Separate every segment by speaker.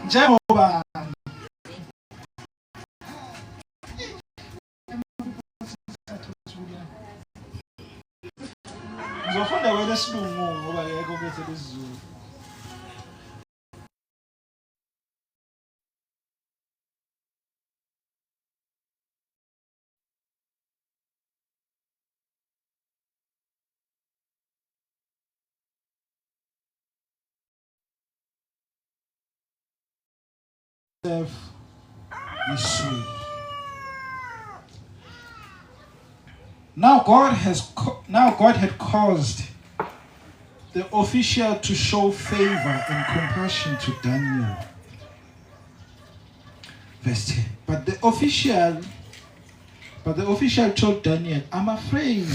Speaker 1: Jehovah. Ngizofunda wena isilungu ngoba yeke ubethe lesizulu. Is sweet. Now God had caused the official to show favor and compassion to Daniel. Verse 10. But the official told Daniel, I'm afraid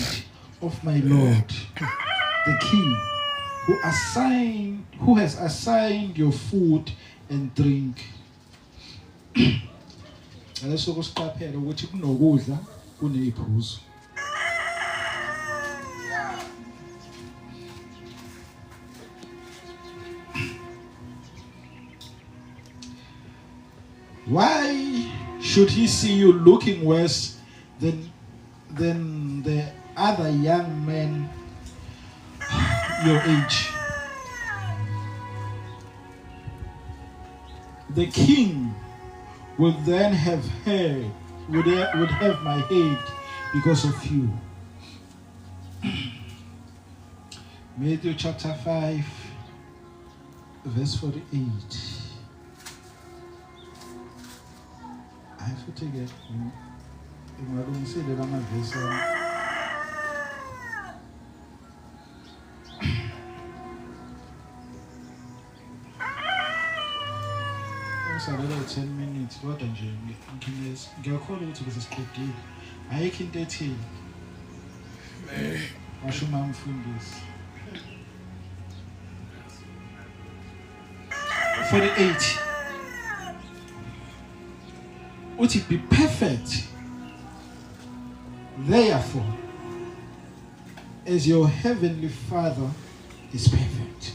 Speaker 1: of my Lord, the king, who has assigned your food and drink. Alesokosiqaphela ukuthi kunokudla kuneziphuzo. Why should he see you looking worse than the other young men your age? The king would then have my head because of you. Matthew chapter 5, verse 48. I have to take it. I don't say that I'm a vessel. Another 10 minutes. What are you doing? Ngiyakholwa ukuthi kusiqedile. Ayikho into ethini. Washo umfundisi. 48. Uthi be perfect. Therefore, as your heavenly Father is perfect.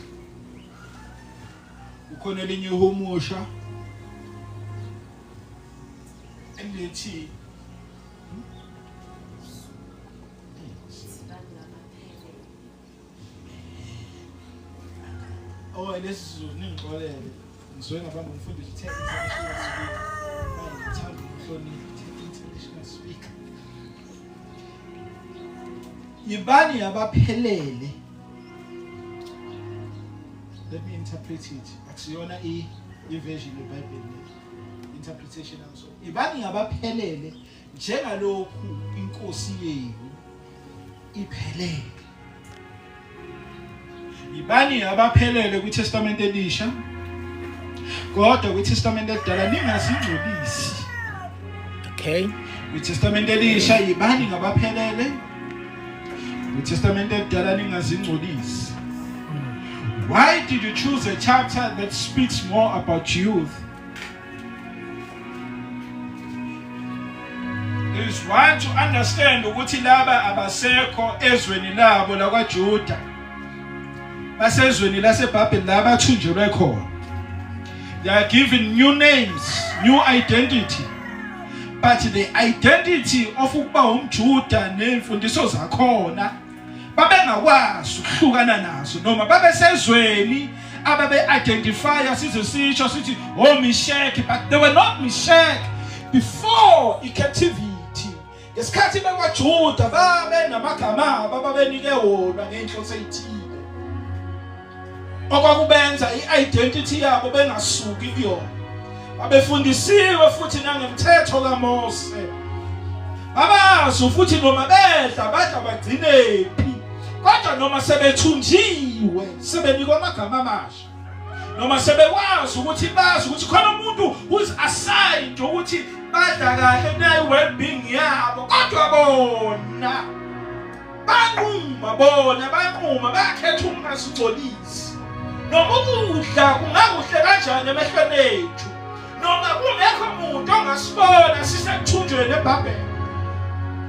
Speaker 1: Ukhona elinye umusha. Tea. Oh, this is Ninkolele. Ngizwe ngabantu ngifundisa international speaker. Yibani abaphelele. Let me interpret it. Akusiyona i-version yeBhayibheli. Interpretation also. Ibani abaphelele njengalokhu inkosi yenu iphelele. Ibani abaphelele kwiTestament elisha. Kodwa kwiTestament edala ningazingcolisi. Okay. KwiTestament elisha ibani ngabaphelele. KwiTestament edala ningazingcolisi. Why did you choose a chapter that speaks more about youth? Is one to understand ukuthi laba abasekho ezweni labo lakwaJuda basezweni laseBhabheli laba athunjelwe khona. They are given new names, new identity, but the identity of ukuba umJuda nemfundiso zakhona babengakwazi ukuhlukana nazo noma babesezweni ababe identify size sisho sithi oh Meshach, but they were not Meshach before captivity. Ngesikhathi bakwaJuda babe namagama ababenike wona ngenhloso ethile okwakubenza i-identity yabo bengasuki kuyona. Babefundisiwe futhi nangemthetho kaMose. Babazi futhi noma bedla badla bagcinephi. Kodwa noma sebethunjiwe sebenikwa amagama amasha. noma sebekwazi ukuthi bazi ukuthi khona umuntu who's assigned ukuthi badla kahle nayi well-being yabo, kodwa bona banquma bakhetha ukungasingcolisi. Noma ukudla kungakuhle kanjani emehlweni ethu, noma kungekho umuntu ongasibona sisekuthunjweni eBhabheli.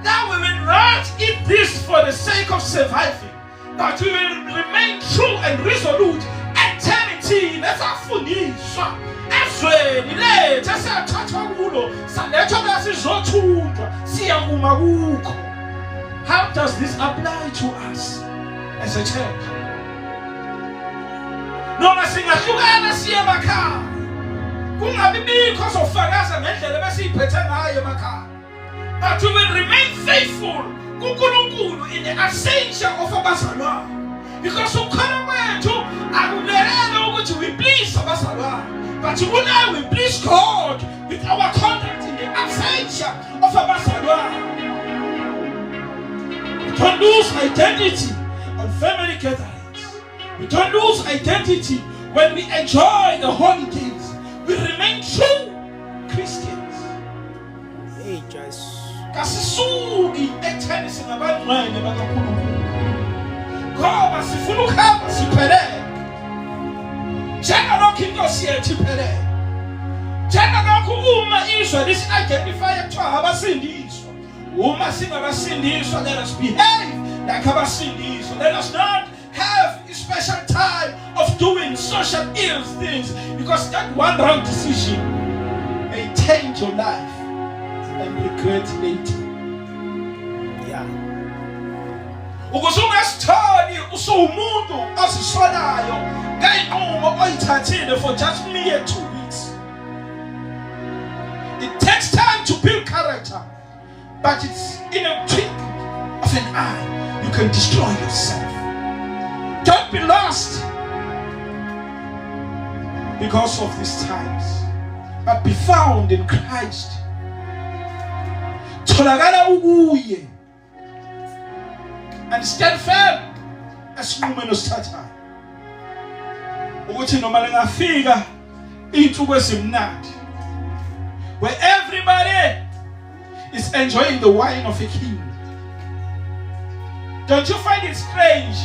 Speaker 1: Now we will not eat this for the sake of surviving, but we will remain true and resolute eternity lesafundiswa ezweni lethu esathathwa kulo salethwa kasizothuthwa siyakuma kukho. How does this apply to us as a church? Noma singahlukana siye emakhaya, kungabi bikho sofakaza ngendlela besiyiphethe ngayo emakhaya, but we will remain faithful kuNkulunkulu in the essential of abazalwane, because ukhona kwethu akulelela ukuthi we please abazalwane, but we please God with our conduct in the essential of abazalwane. We don't lose identity on family gatherings. We don't lose identity when we enjoy the holidays. We remain true Christians.
Speaker 2: Hey, just
Speaker 1: Kasisuki ekutheni singabangcwele bakaNkulunkulu, ngoba sifuna ukuhamba siphelele njengalokhu inkosi yethu iphelele, njengalokhu uma izwe lisi-identify kuthiwa abasindiswa. Uma singabasindiswa, let us behave like abasindiswa. Let us not have a special time of doing social ill things, because that one wrong decision may change your life and regret later.
Speaker 2: yeah.
Speaker 1: Ukuze ungasitholi usuwumuntu ozisolayo ngeyinqumo oyithathile for just mere 2 weeks. It takes time to build character, but it's in a trick of an eye you can destroy yourself. Don't be lost because of these times, but be found in Christ. Tholakala ukuye and stand firm esinqumweni osithathayo ukuthi noma lengafika insuku ezimnandi where everybody is enjoying the wine of a king. Don't you find it strange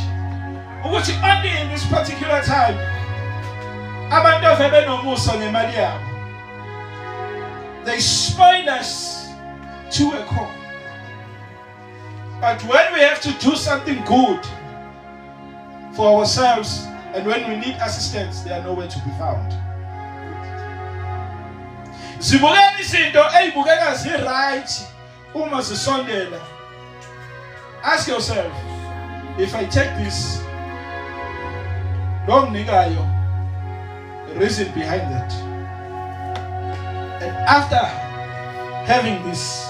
Speaker 1: ukuthi only in this particular time abantu avebe nomusa ngemali yabo, they spoil us to a core, but when we have to do something good for ourselves and when we need assistance, they are nowhere to be found. Zibukela izinto ezibukeka zi-right uma zisondela. Ask yourself, if I take this, don't nikayo, the reason behind that. And after having this,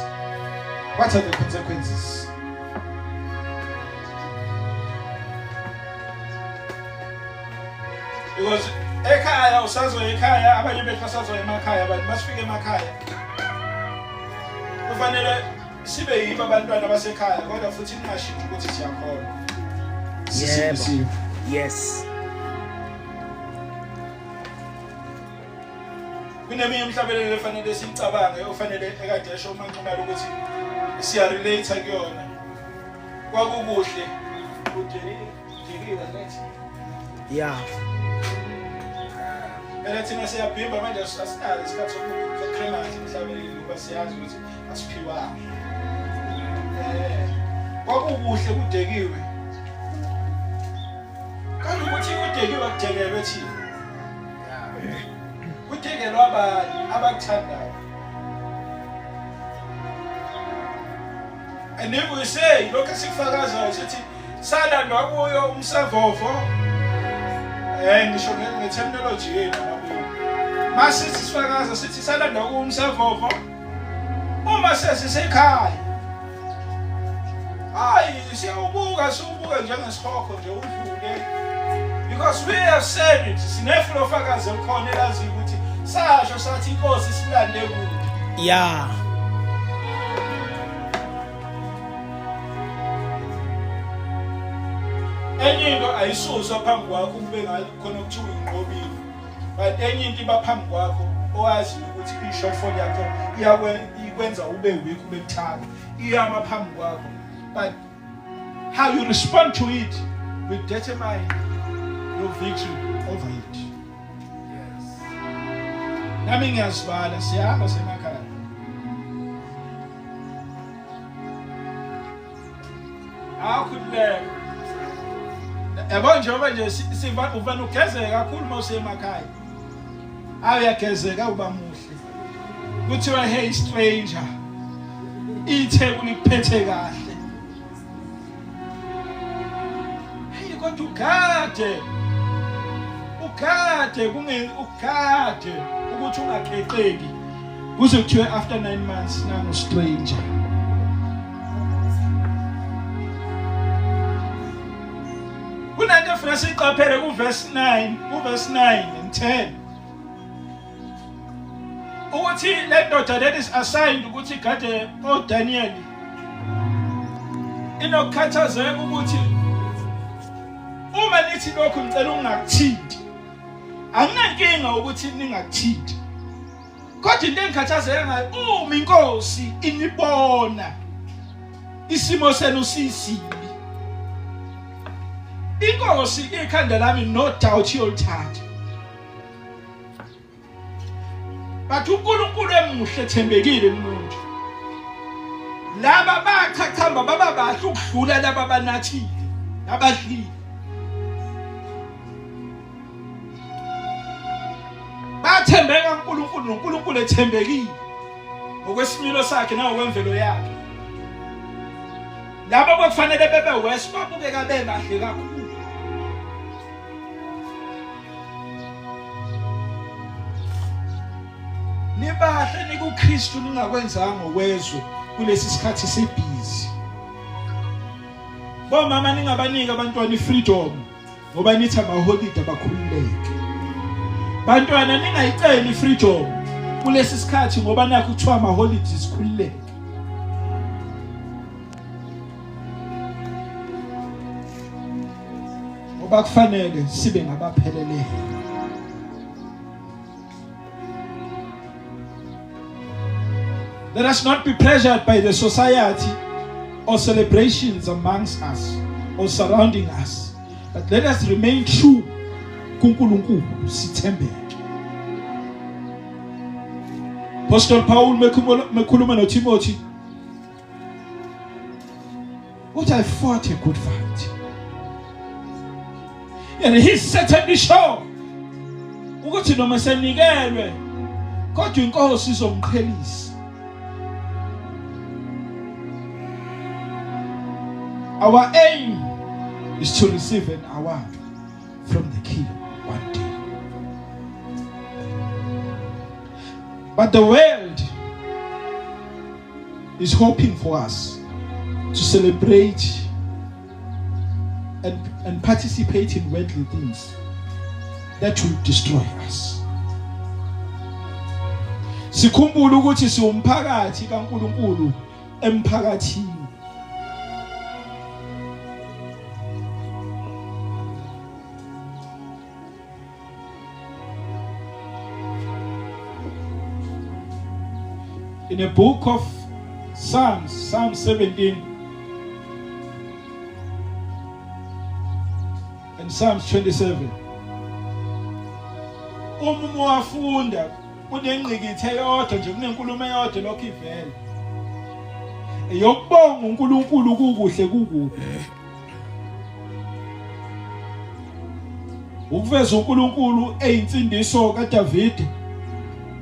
Speaker 1: what are the consequences? Because ekhaya usazo ekhaya, abanye bethu basazo emakhaya, abantu basifika emakhaya kufanele sibe yibo abantwana basekhaya, kodwa futhi ningashintsha ukuthi siyakhona.
Speaker 2: Yeah. Yes.
Speaker 1: Kuneminye imhlabelelo efanele siyicabange, ofanele ekade esho uManqumalo ukuthi siya relate kuyona. Kwakukuhle uDeliwe lethi.
Speaker 2: Yeah.
Speaker 1: Thina siyabhimba manje asinalo isikhathi sokukhemana emhlabeni ngoba siyazi ukuthi asiphiwa. Kwakukuhle kuDeliwe. Kanti ukuthi kuDeliwe kudekelwe thina. Kudekelwa abanye abakuthandayo. And if we say lokho sikufakazayo sithi salandwa kuyo umsavovo, ngisho nge-terminology yethu lapho. Masithi sifakaza sithi salandwa kuyo umsavovo, uma sesisekhaya, hayi siyawubuka njengesikhokho nje udlule, because we have said it. Sinefulo ofakazi elikhona elaziyo ukuthi sasho sathi inkosi silande kude.
Speaker 2: Yeah.
Speaker 1: Enye into ayisuswa phambi kwakho kube khona ukuthiwa inqobile. but enye into ibaphambi kwakho owazi ukuthi i-shortfall yakho ikwenza ube weak, ube buthaka, iyama phambi kwakho, but how you respond to it will determine your victory over it. Yes. Nami ngiyazibala siyahamba semakhaya. Akukhuleka. Yabo njengoba nje siva uvana ugezeka kakhulu mawusemakhaya. Awuyagezeka uba muhle. Kuthiwa hey stranger. Ithekuni kuphethe kahle. Hey kodwa ugade ukuthi ungakhexeki. Kuze kuthiwe after 9 months nangu stranger. Kunanto efuna siqaphele kuverse 9 and 10. Ukuthi le ndoda that is assigned ukuthi igade Daniel inokukhathazeka ukuthi uma nithi lokho ngicela ungakuthinti. Anginankinga ukuthi ningakuthinti. Kodwa into engikhathazeka ngayo uma inkosi inibona isimo senu sisibi. Inkosi ikhanda lami no doubt yolithatha. But uNkulunkulu emuhle ethembekile umuntu. Laba bachachamba baba bahle ukudlula laba banathile, abadlile. Bathembeka uNkulunkulu, noNkulunkulu ethembekile ngokwesimilo sakhe nangokwemvelo yakhe. Laba bakufanele bebe west babukeka bebahle kakhulu. Nibahle nikuKristu ningakwenzanga ngokwezwe kulesi sikhathi sebhizi. Bomama ningabanika abantwana ifreedom ngoba nithi amaholiday bakhululeke. Bantwana ningayiceli ifreedom kulesi sikhathi ngoba nakho kuthiwa amaholidays khululeke. Ngoba kufanele sibe ngabapheleleyo. Let us not be pressured by the society or celebrations amongst us or surrounding us, but let us remain true kuNkulunkulu sithembeke. Apostle Paul mekhuluma noTimothy uthi I fought a good fight. And he's certainly sure ukuthi noma senikelwe kodwa inkosi izomqhelisa. Our aim is to receive an award from the King one day. But the world is hoping for us to celebrate and participate in worldly things that will destroy us. Sikhumbule ukuthi siwumphakathi kaNkulunkulu emphakathini. In the book of Psalm 17 and Psalms 27, uma wafunda kunengqikithe yodwa nje kunenkulumo eyodwa lokho ivela eyokubonga uNkulunkulu kukuhle kukubi. Ukuveza uNkulunkulu eyinsindiso kaDavid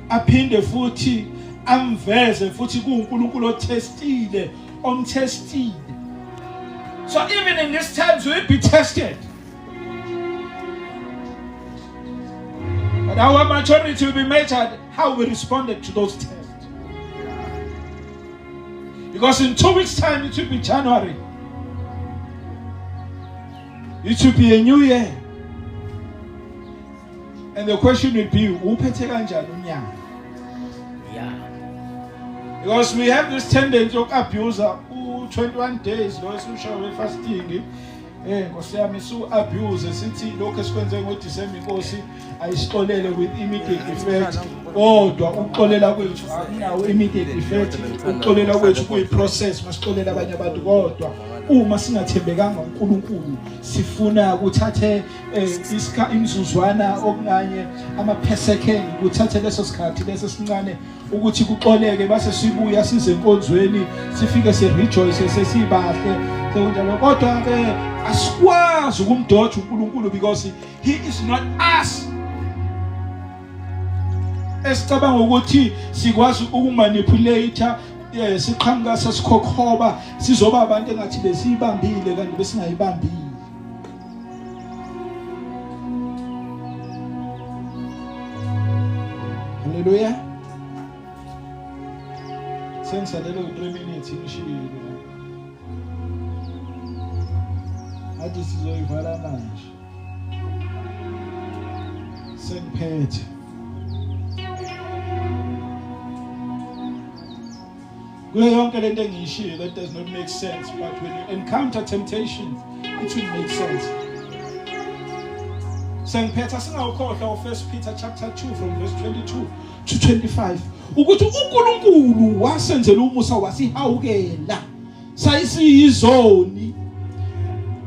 Speaker 1: aphinde futhi amveze futhi kuNkulunkulu otestile omtestile. So even in these times we'll be tested, but our maturity will be measured how we responded to those tests. Because in 2 weeks time it will be January, it will be a new year, and the question will be uphethe kanjani unyaka. Because we have this tendency to abuse 21 days, those who shall be fasting, Nkosi yami abuse sithi lokho esikwenze ngoDisemba inkosi ayisixolele with immediate effect kodwa ukuxolela kwethu akunawo immediate effect ukuxolela kwethu kuyiprocess masixolela abanye abantu kodwa uma singathembekanga uNkulunkulu sifuna ukuthathe imizuzwana okunganye ama-second ukuthathe leso sikhathi leso sincane ukuthi kuxoleke base sibuya size enkonzweni sifike se-rejoice sesibahle sekunjalo kodwa asikwazi ukumdoda uNkulunkulu because he is not us. Esicabanga ukuthi sikwazi ukumanipulate siqhamuka sesikhokhoba sizoba abantu engathi besiyibambile kanti besingayibambile. Hallelujah. Sengisalele 3 minutes imishilo. Athi sizoyivala manje. Sengiphethe. Kule yonke lento engiyishilo that does not make sense, but when you encounter temptation it will make sense. Sengiphethe singawukhohlwa uFirst Peter chapter 2 from verse 22 to 25 ukuthi uNkulunkulu wasenzela umusa wasihawukela sayisiyizoni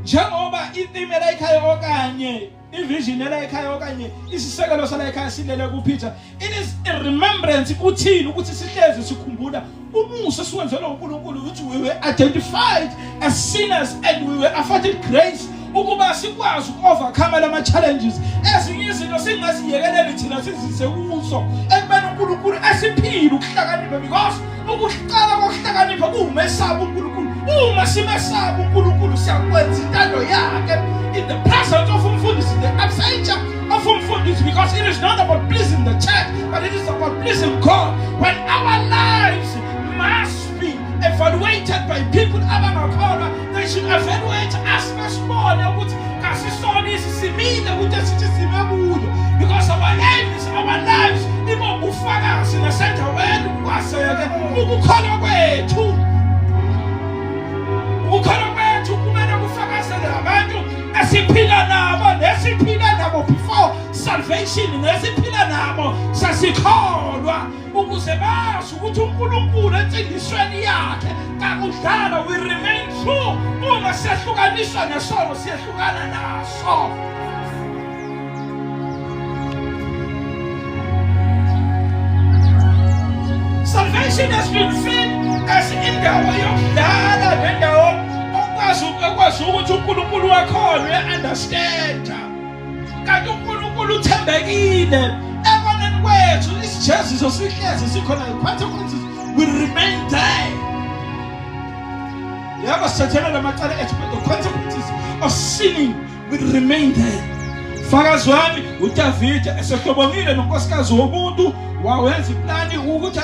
Speaker 1: njengoba itheme la ekhaya okanye ivision la ekhaya okanye isisekelo sala ekhaya silele kuPeter. It is a remembrance kuthini ukuthi sihleze sikhumbula umusa siwenzelwa uNkulunkulu ukuthi we were identified as sinners and we were afforded grace ukuba sikwazi ukovercome lama challenges ezinye izinto singaziyekeleli thina sizise kuzo ekubeni uNkulunkulu asiphile ukuhlakanipha because ukuqala kokuhlakanipha kuwumesaba uNkulunkulu. Uma simesaba uNkulunkulu siyakwenza intando yakhe in the presence of umfundisi, the absence of umfundisi, because it is not about pleasing the church but it is about pleasing God. When our lives must be evaluated by people abangakholwa, they should evaluate us besibone ukuthi kasisona isisimile ukuthi sithi sime kuyo, because our aims, our lives ibo bufakazi nasendaweni kwaseke ukukholwa kwethu. Ukukholwa kwethu kumele kufakazele abantu esiphila nabo nesiphila nabo before salvation nesiphila nabo sasikholwa ukuze bazi ukuthi uNkulunkulu entsingisweni yakhe kakudala we remain true. Uma siyahlukaniswa nesono siyahlukana naso. Salvation has been seen as indawo yokudala nendawo okwazi ukuthi uNkulunkulu wakhona uya-understand kanti uNkulunkulu uthembekile eboneni kwethu isijeziso sihlezi sikhona consequences will remain there. Yebo sithathela lamacala ethu but the consequences of sinning will remain there. Fakazi wami uDavide esehlobongile nonkosikazi womuntu wawenza iplani ukuthi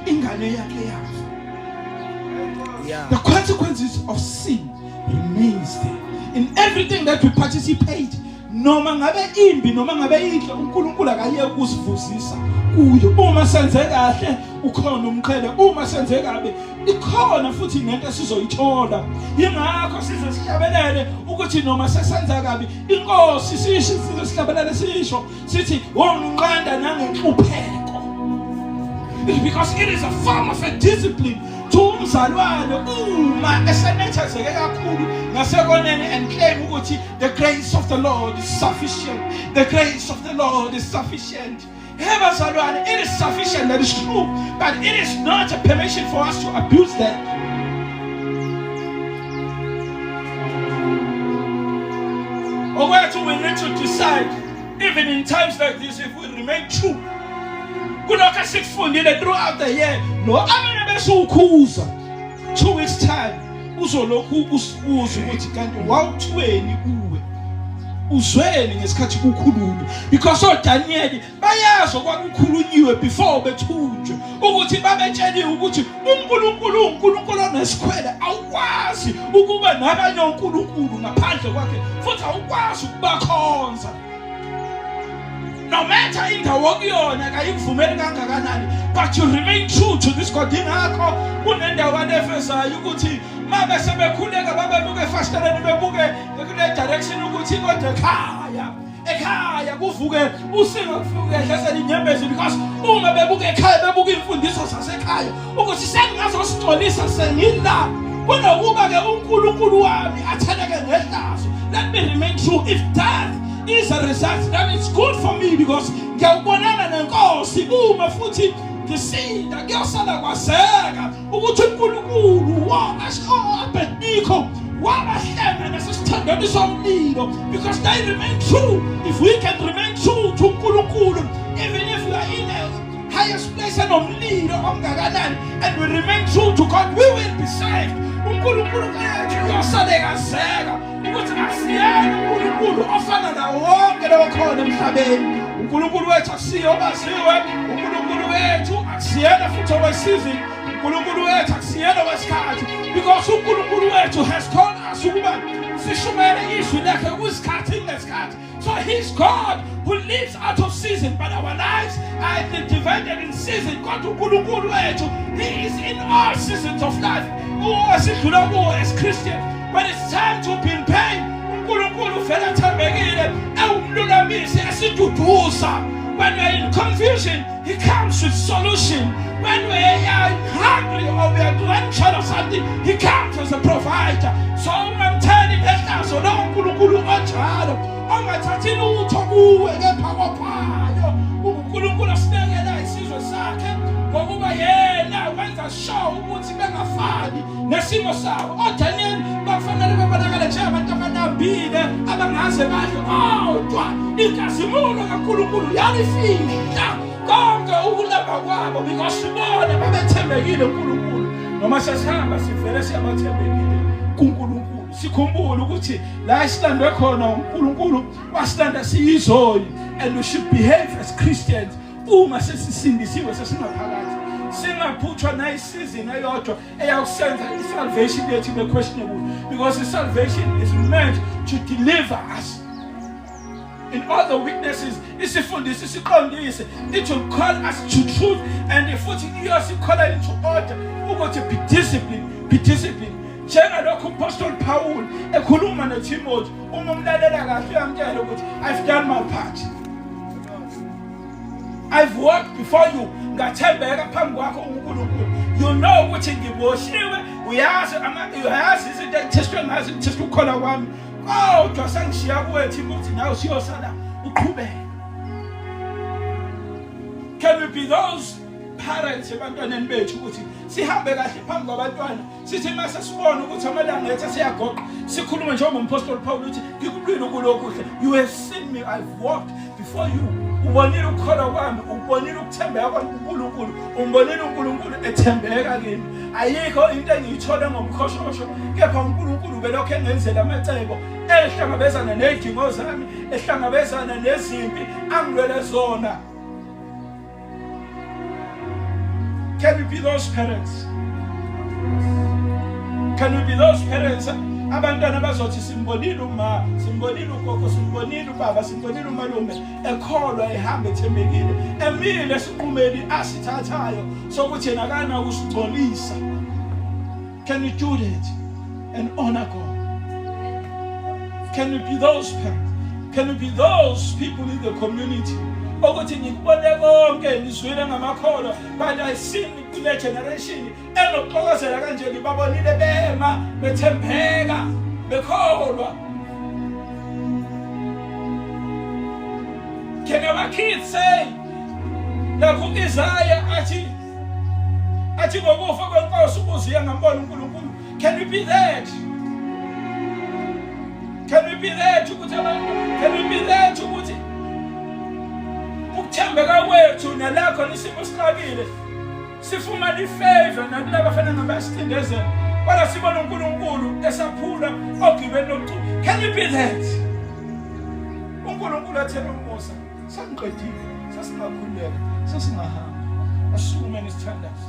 Speaker 1: ingane yakhe yafa. The consequences of sin remains there in everything that we participate. Noma ngabe imbi noma ngabe inhle uNkulunkulu akayeke ukusivuzisa kuyo. Uma senze kahle ukhona umqhele, uma senze kabi ikhona futhi nento sizoyithola. Yingakho sizosihlabelele ukuthi noma sesenza kabi inkosi sisho sizosihlabelele sisho sithi wonqanda nangenhlupheko. Because it is a form of a discipline to umzalwane uma esenethezeke kakhulu ngasekoneni and claim ukuthi the grace of the Lord is sufficient. The grace of the Lord is sufficient. Hebazalwane, it is sufficient, that is true, but it is not a permission for us to abuse that. We need to decide, even in times like this, if we remain true. Kulokho sikufundile throughout the year lo amene besukhuza 2 weeks time uzolokhu usibuza ukuthi kanti wawuthweni uwe uzweni ngesikhathi kukhuluma, because oDaniel bayazi okwakukhulunyiwe before bethunjwe ukuthi babetsheliwe ukuthi uNkulunkulu onesikhwele awukwazi ukuba nabanye uNkulunkulu ngaphandle kwakhe futhi awukwazi ukubakhonza. No matter indawo kuyona kayivumeli kangakanani, but you remain true to this God. Ingakho kunendawo efezayo ukuthi mabe sebekhuleka babebuke fasteleni bebuke kule direction ukuthi kodwa ekhaya kuvuke usinga kuvuke hlasela inyembezi because uma bebuka ekhaya bebuka imfundiso zasekhaya ukuthi sengingazosixolisa sengila kunokuba ke uNkulunkulu wami atheleke ngehlazo. Let me remain true. If death is a result, then it's good for me because ngiyabonana nenkosi uma futhi ngisinda kuyosala kwaseka ukuthi uNkulunkulu Abednego wabahlanga nasesithandweni somlilo because they remain true. If we can remain true to uNkulunkulu, even if we are in a highest place enomlilo omngakanani and we remain true to God, we will be saved. uNkulunkulu wethu uyosalekazeka ukuthi asiyena uNkulunkulu ofana nawo wonke lawo khona emhlabeni. uNkulunkulu wethu asiyo obaziwe, uNkulunkulu wethu asiyena futhi owesizini, uNkulunkulu wethu asiyena wesikhathi because uNkulunkulu wethu has called us ukuba sishumele izwi lakhe kwisikhathi nesikhathi. So he's God who lives out of season, but our lives are divided in season. God uNkulunkulu wethu, he is in all seasons of life. Asidlula kuwo as Christian, when it's time to be in pain, uNkulunkulu vele athembekile ewumlulamisi esiduduza. When we're in confusion, he comes with solution. When we are hungry or we are drenched of something, he comes as a provider. So I'm telling you, so no uNkulunkulu onjalo ongathathi lutho kuwe kepha kophayo. uNkulunkulu asinekela isizwe sakhe ngokuba yena wenza sure ukuthi bengafani nesimo sawo. oDaniel bafanele bebonakala njengabantu abanambile abangaze badle kodwa inkazimulo kaNkulunkulu yalifihla konke ukulamba kwabo because sibone babethembekile uNkulunkulu. Noma sesihamba sivele siyabathembekile kuNkulunkulu, sikhumbule ukuthi la isilandwe khona uNkulunkulu wasilanda siyizoni, and we should behave as Christians uma sesisindisiwe sesingaphakathi. Singaphuthwa nayisizini eyodwa eyakusenza isalvation yethu ibe questionable because the salvation is meant to deliver us in all the weaknesses. Isifundisi siqondise, it will call us to truth, and futhi iyosikhola into order ukuthi be disciplined. Njengalokhu uApostle Paul ekhuluma noTimothy, uma umlalela kahle uyamtshela ukuthi I've done my part, I've walked before you, ngathembeka phambi kwakho uNkulunkulu. You know ukuthi ngiboshiwe, uyazi izinto engithestwe ngazo, ngithestwe ukukholwa kwami, kodwa sengishiya kuwe Timothy, nawe siyosala uqhubeke. Can we be those parents ebantwaneni bethu ukuthi sihambe kahle phambi kwabantwana, sithi mase sibona ukuthi amalanga ethu siyagoqa, sikhulume njengoba uApostle Paul uthi ngikubulile kulokhu kuhle. You have seen me, I've walked before you. Ubonile ukukholwa kwami, ubonile ukuthembeka kwami kuNkulunkulu, umbonile uNkulunkulu ethembeka kimi. Ayikho into engiyithola ngomkhoshosho, kepha uNkulunkulu belokho engenzela amacebo ehlangabezana nezidingo zami, ehlangabezana nezimpi angilwele zona. Can we be those parents? Can we be those parents? Abantwana bazothi simbonile uma, simbonile ugogo, simbonile ubaba, simbonile umalume ekholwa ehamba ethembekile, emile esiqhumeni asithathayo sokuthi yena kana usigcolisa. Can we do that and honor God? Can we be those parents? Can we be those people in the community? Ukuthi ngikubone konke ngizwile ngamakholwa, but I see kule generation enoxokozela kanje ngibabonile bema bethembeka bekholwa. Can our kids say lapho Isaiah athi ngokufa kwenkosi ubuziya ngambona uNkulunkulu? Can we be that? Can we be that ukuthi abantu? Can we be that ukuthi ukuthembeka kwethu nalakho nisimo siqabile sifumana ifavor nakulabo afana ngabasithindezela, kodwa sibona uNkulunkulu esaphula ogibeni lokuthi? Can you be that? uNkulunkulu athena umusa, sangiqedile, sasingakhuleka, sasingahamba, asukume nesithandazo.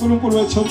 Speaker 1: 우리 꿀왜 저